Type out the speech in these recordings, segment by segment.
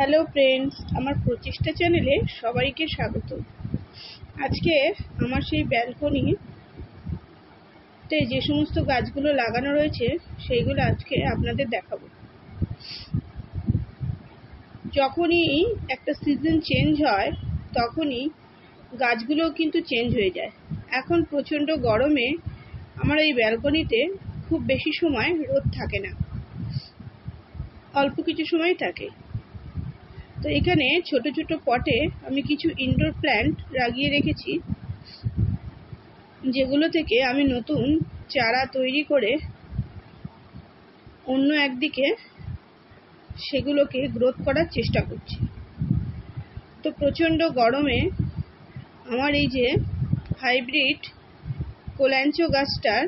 Hello friends, আমার প্রচেষ্টা চ্যানেলে সবাইকে স্বাগত। আজকে আমার সেই ব্যালকনিতে যে সমস্ত গাছগুলো লাগানো রয়েছে সেইগুলো আজকে আপনাদের দেখাবো। যখনই একটা সিজন চেঞ্জ হয় তখনই গাছগুলো কিন্তু চেঞ্জ হয়ে যায়। এখন প্রচণ্ড গরমে আমার এই ব্যালকনিতে খুব বেশি সময় রোদ থাকে না, অল্প কিছু সময় থাকে। তো এখানে ছোট ছোট পটে আমি কিছু ইনডোর প্ল্যান্ট লাগিয়ে রেখেছি, যেগুলো থেকে আমি নতুন চারা তৈরি করে অন্য একদিকে সেগুলোকে গ্রোথ করার চেষ্টা করছি। তো প্রচণ্ড গরমে আমার এই যে হাইব্রিড কোল্যাঞ্চো গাছটার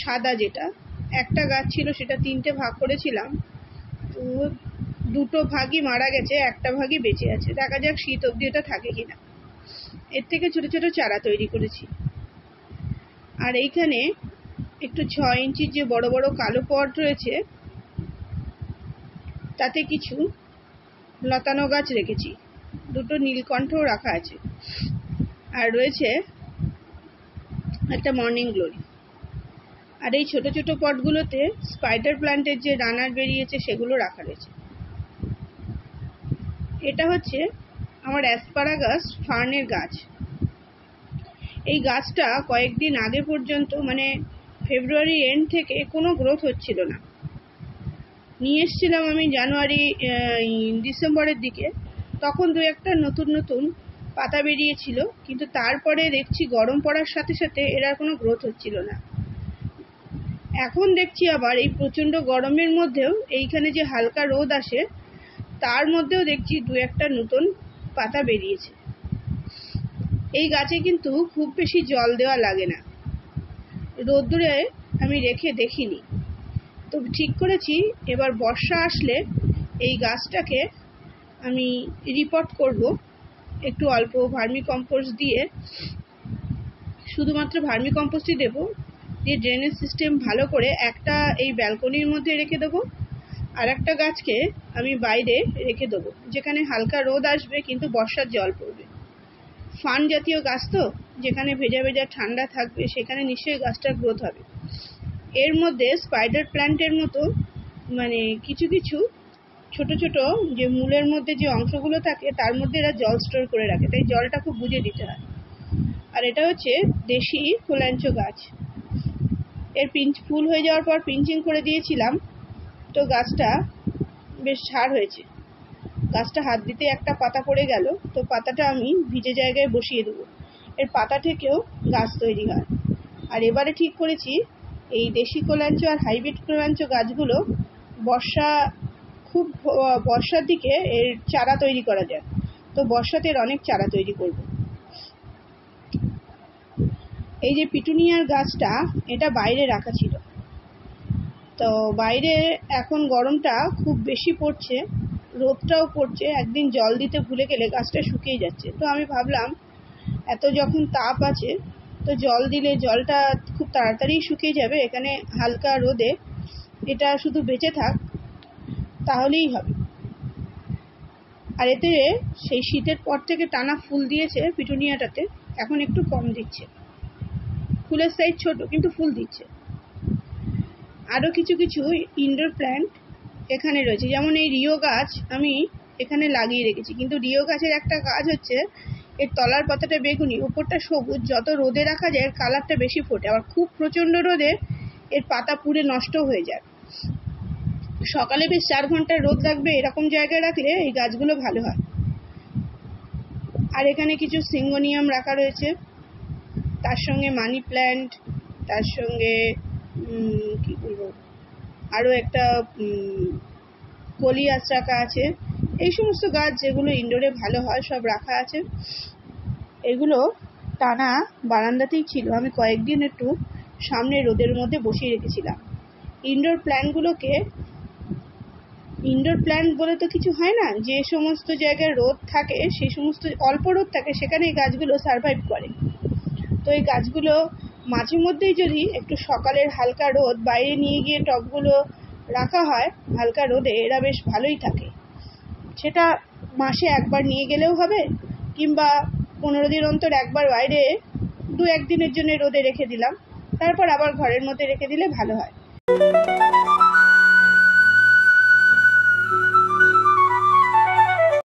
সাদা, যেটা একটা গাছ ছিল সেটা 3টে ভাগ করেছিলাম, তো 2টো ভাগই মারা গেছে, একটা ভাগই বেঁচে আছে। দেখা যাক শীত অবধি ওটা থাকে কিনা। এর থেকে ছোট ছোট চারা তৈরি করেছি। আর এইখানে একটু 6 ইঞ্চির যে বড় বড় কালো পট রয়েছে, তাতে কিছু লতানো গাছ রেখেছি, 2টো নীলকণ্ঠও রাখা আছে, আর রয়েছে একটা মর্নিং গ্লোরি। আর এই ছোট ছোট পটগুলোতে স্পাইডার প্ল্যান্টের যে রানার বেরিয়েছে সেগুলো রাখা রয়েছে। এটা হচ্ছে আমার অ্যাসপারাগাস ফার্নের গাছ। এই গাছটা কয়েকদিন আগে পর্যন্ত, মানে ফেব্রুয়ারি এন্ড থেকে কোনো গ্রোথ হচ্ছিল না। নিয়ে এসেছিলাম আমি জানুয়ারি ডিসেম্বরের দিকে, তখন 2-1টা নতুন নতুন পাতা বেরিয়েছিল, কিন্তু তারপরে দেখছি গরম পড়ার সাথে সাথে এর আর কোনো গ্রোথ হচ্ছিল না। এখন দেখছি আবার এই প্রচণ্ড গরমের মধ্যেও এইখানে যে হালকা রোদ আসে তার মধ্যেও দেখছি 2-1টা নতুন পাতা বেরিয়েছে। এই গাছে কিন্তু খুব বেশি জল দেওয়া লাগে না, রোদ্দুরে আমি রেখে দেখিনি। তো ঠিক করেছি এবার বর্ষা আসলে এই গাছটাকে আমি রিপোর্ট করব, একটু অল্প ভার্মি কম্পোস্ট দিয়ে, শুধুমাত্র ভার্মি কম্পোস্টই দেবো, দিয়ে ড্রেনেজ সিস্টেম ভালো করে একটা এই ব্যালকনির মধ্যে রেখে দেবো, আর একটা গাছকে আমি বাইরে রেখে দেবো, যেখানে হালকা রোদ আসবে কিন্তু বর্ষার জল পড়বে। ফান জাতীয় গাছ তো, যেখানে ভেজা ভেজা ঠান্ডা থাকবে সেখানে নিশ্চয়ই গাছটার গ্রোথ হবে। এর মধ্যে স্পাইডার প্ল্যান্টের মতো মানে কিছু কিছু ছোট ছোট যে মূলের মধ্যে যে অংশগুলো থাকে তার মধ্যে এরা জল স্টোর করে রাখে, তাই জলটা খুব বুঝে দিতে হয়। আর এটা হচ্ছে দেশি কোল্যাঞ্চো গাছ। এর ফুল হয়ে যাওয়ার পর পিঞ্চিং করে দিয়েছিলাম, তো গাছটা বেশ ঝাড় হয়েছে। গাছটা হাত দিতে একটা পাতা পড়ে গেল, তো পাতাটা আমি ভিজে জায়গায় বসিয়ে দেবো। এর পাতা থেকেও গাছ তৈরি হয়। আর এবারে ঠিক করেছি এই দেশি কোল্যাঞ্চো আর হাইব্রিড কোল্যাঞ্চো গাছগুলো বর্ষার দিকে এর চারা তৈরি করা যায়, তো বর্ষাতে এর অনেক চারা তৈরি করব। এই যে পিটুনিয়ার গাছটা, এটা বাইরে রাখা ছিল, তো বাইরে এখন গরমটা খুব বেশি পড়ছে, রোদটাও পড়ছে, একদিন জল দিতে ভুলে গেলে গাছটা শুকিয়ে যাচ্ছে। তো আমি ভাবলাম এত যখন তাপ আছে তো জল দিলে জলটা খুব তাড়াতাড়ি শুকিয়ে যাবে, এখানে হালকা রোদে এটা শুধু বেঁচে থাক তাহলেই হবে। আর এতে সেই শীতের পর থেকে টানা ফুল দিয়েছে পিটুনিয়াটাতে, এখন একটু কম দিচ্ছে, ফুলের সাইজ ছোট কিন্তু ফুল দিচ্ছে। আরও কিছু কিছু ইনডোর প্ল্যান্ট এখানে রয়েছে, যেমন এই রিও গাছ আমি এখানে লাগিয়ে রেখেছি, কিন্তু রিও গাছের একটা গাছ হচ্ছে এর তলার পাতাটা বেগুনি, উপরটা সবুজ। যত রোদে রাখা যায় এর কালারটা বেশি ফোটে, আবার খুব প্রচণ্ড রোদে এর পাতা পুড়ে নষ্ট হয়ে যায়। সকালে বেশ 4 ঘন্টা রোদ লাগবে এরকম জায়গায় রাখলে এই গাছগুলো ভালো হয়। আর এখানে কিছু সিঙ্গোনিয়াম রাখা রয়েছে, তার সঙ্গে মানি প্ল্যান্ট, তার সঙ্গে কি বলবো, আরও একটা কলিয়াস রাখা আছে। এই সমস্ত গাছ যেগুলো ইনডোরে ভালো হয় সব রাখা আছে। এগুলো টানা বারান্দাতেই ছিল, আমি কয়েকদিন একটু সামনে রোদের মধ্যে বসিয়ে রেখেছিলাম। ইনডোর প্ল্যান্ট বলে তো কিছু হয় না, যে সমস্ত জায়গায় রোদ থাকে, সেই সমস্ত অল্প রোদ থাকে সেখানে এই গাছগুলো সারভাইভ করে। তো এই গাছগুলো মাঝে মধ্যেই যদি একটু সকালের হালকা রোদ, বাইরে নিয়ে গিয়ে টবগুলো রাখা হয় হালকা রোদে, এরা বেশ ভালোই থাকে। সেটা মাসে একবার নিয়ে গেলেও হবে, কিংবা 15 দিন অন্তর একবার বাইরে 2-1 দিনের জন্য রোদে রেখে দিলাম, তারপর আবার ঘরের মধ্যে রেখে দিলে ভালো হয়।